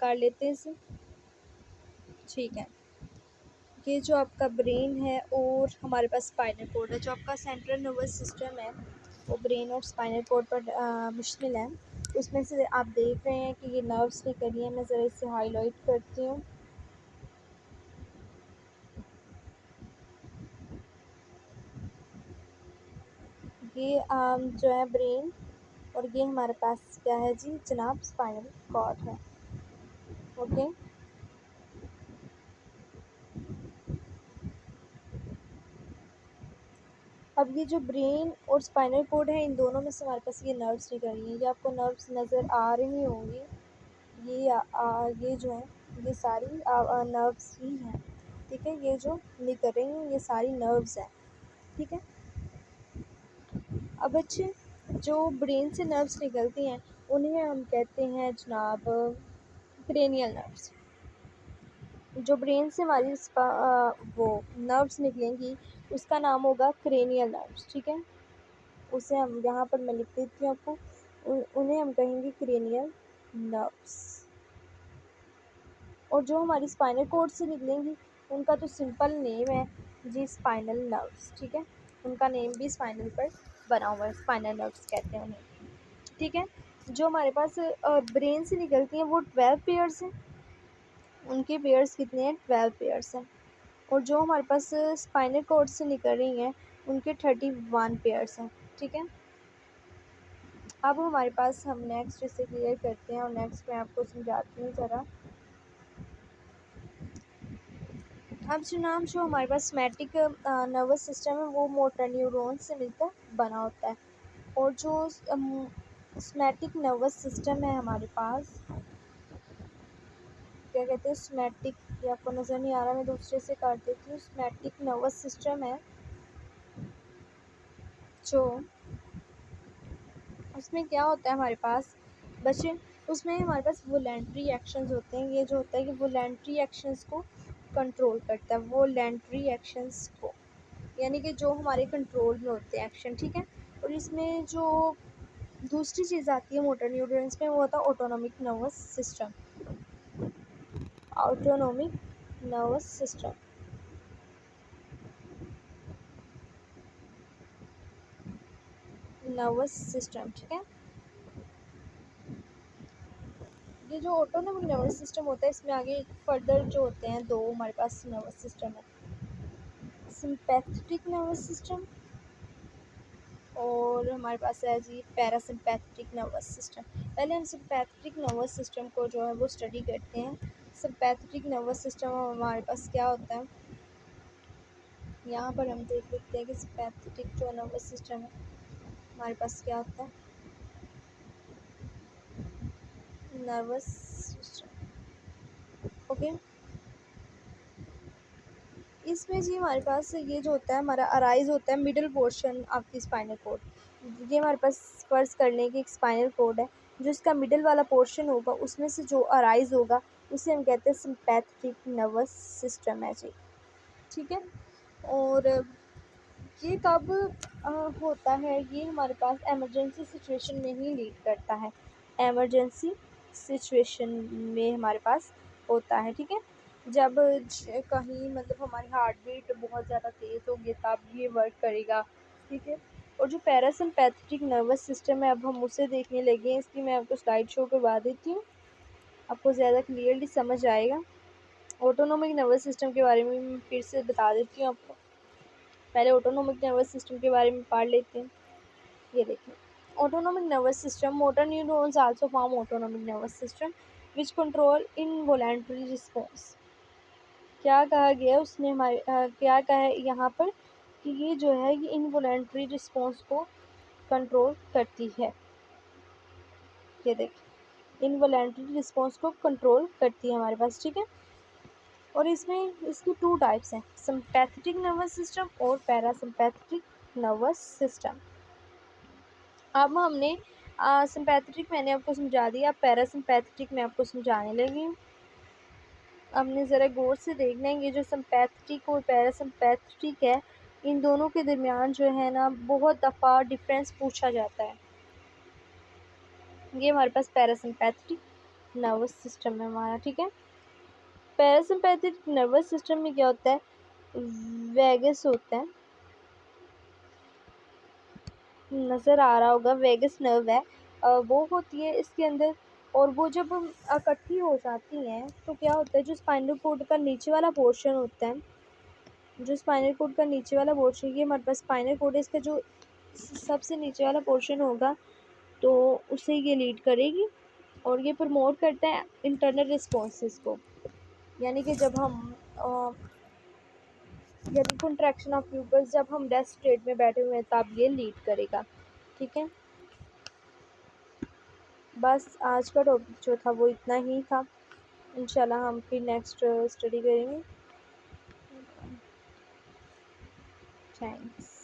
कर लेते हैं इसे। ठीक है, ये जो आपका ब्रेन है और हमारे पास स्पाइनल कोड है। जो आपका सेंट्रल नर्वस सिस्टम है वो ब्रेन और स्पाइनल कोड पर मुश्तमिल है। उसमें से आप देख रहे हैं कि ये नर्व्स निकल रही हैं। मैं ज़रा इसे हाईलाइट करती हूँ। ये जो है ब्रेन, और ये हमारे पास क्या है जी जनाब, स्पाइनल कॉर्ड है। ओके, अब ये जो ब्रेन और स्पाइनल कोड है, इन दोनों में से हमारे पास ये नर्व्स निकल रही हैं। ये आपको नर्व्स नज़र आ रही होंगी। ये जो है ये सारी नर्व्स ही हैं। ठीक है, ये जो निकल रही हैं ये सारी नर्व्स हैं। ठीक है, अब बच्चे, जो ब्रेन से नर्व्स निकलती हैं उन्हें हम कहते हैं जनाब क्रेनियल नर्व्स। जो ब्रेन से हमारी वो नर्व्स निकलेंगी उसका नाम होगा क्रेनियल नर्व्स। ठीक है, उसे हम यहाँ पर मैं लिख देती हूँ आपको। उन्हें हम कहेंगे क्रेनियल नर्व्स। और जो हमारी स्पाइनल कोड से निकलेंगी उनका तो सिंपल नेम है जी, स्पाइनल नर्व्स। ठीक है, उनका नेम भी स्पाइनल पर बना हुआ है, स्पाइनल नर्व्स कहते हैं उन्हें। ठीक है, जो हमारे पास ब्रेन से निकलती हैं वो 12 पेयर्स हैं। उनके पेयर्स कितने हैं? 12 पेयर्स हैं। और जो हमारे पास स्पाइनल कोड से निकल रही हैं उनके 31 पेयर्स हैं। ठीक है, अब हमारे पास हम नेक्स्ट इसे क्लियर करते हैं और नेक्स्ट मैं आपको समझाती हूँ ज़रा। अब जनाब जो हमारे पास सोमैटिक नर्वस सिस्टम है वो मोटर न्यूरॉन से मिलकर बना होता है। और जो सोमैटिक नर्वस सिस्टम है हमारे पास, क्या कहते हैं सोमैटिक, ये आपको नज़र नहीं आ रहा, मैं दूसरे से काट देती हूँ। सोमैटिक नर्वस सिस्टम है जो, उसमें क्या होता है हमारे पास बच्चे, उसमें हमारे पास वोलेंट्री एक्शंस होते हैं। ये जो होता है कि वोलेंट्री एक्शंस को कंट्रोल करता है, वोलेंट्री एक्शंस को, यानी कि जो हमारे कंट्रोल में होते हैं एक्शन। ठीक है, और इसमें जो दूसरी चीज़ आती है मोटर न्यूरॉन्स में, वो होता है autonomic nervous system. Autonomic nervous system, nervous system. ठीक है, ये जो ऑटोनॉमिक नर्वस सिस्टम होता है इसमें आगे फर्दर जो होते हैं दो हमारे पास नर्वस सिस्टम है, सिंपैथेटिक नर्वस सिस्टम और हमारे पास है जी पैरासिम्पैथेटिक नर्वस सिस्टम। पहले हम सिंपैथेटिक नर्वस सिस्टम को जो है वो स्टडी करते हैं। सिंपैथेटिक नर्वस सिस्टम हमारे पास क्या होता है, यहाँ पर हम देख लेते हैं कि सिंपैथेटिक जो नर्वस सिस्टम है हमारे पास क्या होता है, नर्वस सिस्टम। ओके, इसमें जी हमारे पास ये जो होता है हमारा अराइज होता है middle portion of the spinal cord. ये हमारे पास फर्ज करने की एक स्पाइनल कोड है, जो इसका मिडिल वाला पोर्शन होगा उसमें से जो अराइज होगा उसे हम कहते हैं सिंपैथेटिक नर्वस सिस्टम है जी। ठीक है, और ये कब होता है, ये हमारे पास एमरजेंसी सिचुएशन में ही लीड करता है। एमरजेंसी सिचुएशन में हमारे पास होता है। ठीक है, जब कहीं मतलब हमारी हार्ट बीट बहुत ज़्यादा तेज़ होगी तब ये वर्क करेगा। ठीक है, और जो पैरासिम्पैथेटिक नर्वस सिस्टम है अब हम उसे देखने लगे हैं। इसकी मैं आपको स्लाइड शो करवा देती हूँ, आपको ज़्यादा क्लियरली समझ आएगा। ऑटोनोमिक नर्वस सिस्टम के बारे में मैं फिर से बता देती हूँ आपको। पहले ऑटोनोमिक नर्वस सिस्टम के बारे में पढ़ लेते हैं। ये देखिए, autonomic nervous system, motor neurons also form autonomic nervous system which control involuntary response. क्या कहा गया है उसने हमारे क्या कहा है यहाँ पर कि ये जो है ये इनवॉलेंटरी रिस्पॉन्स को कंट्रोल करती है। ये देखिए, इनवॉलेंटरी रिस्पॉन्स को कंट्रोल करती है हमारे पास। ठीक है, और इसमें इसकी 2 टाइप्स हैं, सिंपैथेटिक नर्वस सिस्टम और पैरासिम्पैथेटिक नर्वस सिस्टम। अब हमने सिंपैथेटिक मैंने आपको समझा दिया, पैरासिम्पैथेटिक मैं आपको समझाने लगी हूँ। हमने ज़रा गौर से देखना है, ये जो सिंपैथेटिक और पैरासिम्पैथेटिक है इन दोनों के दरमियान जो है ना बहुत दफ़ा डिफरेंस पूछा जाता है। ये हमारे पास पैरासिम्पैथेटिक नर्वस सिस्टम है हमारा, ठीक है। पैरासिम्पैथेटिक नर्वस सिस्टम में क्या होता है, वेगस होता है, नज़र आ रहा होगा, वेगस नर्व है, वो होती है इसके अंदर। और वो जब इकट्ठी हो जाती हैं तो क्या होता है, जो स्पाइनल कोड का नीचे वाला पोर्शन होता है, जो स्पाइनल कोड का नीचे वाला पोर्शन, ये हमारे पास स्पाइनल कोड है, इसका जो सबसे नीचे वाला पोर्शन होगा तो उसे ये लीड करेगी। और ये प्रमोट करता है इंटरनल रिस्पॉन्सेस को, यानी कि जब हम यानी कंट्रैक्शन ऑफ प्यूपल्स, जब हम रेस्ट स्टेट में बैठे हुए हैं तब ये लीड करेगा, ठीक है। बस आज का टॉपिक जो था वो इतना ही था। इंशाल्लाह हम फिर नेक्स्ट स्टडी करेंगे। थैंक्स।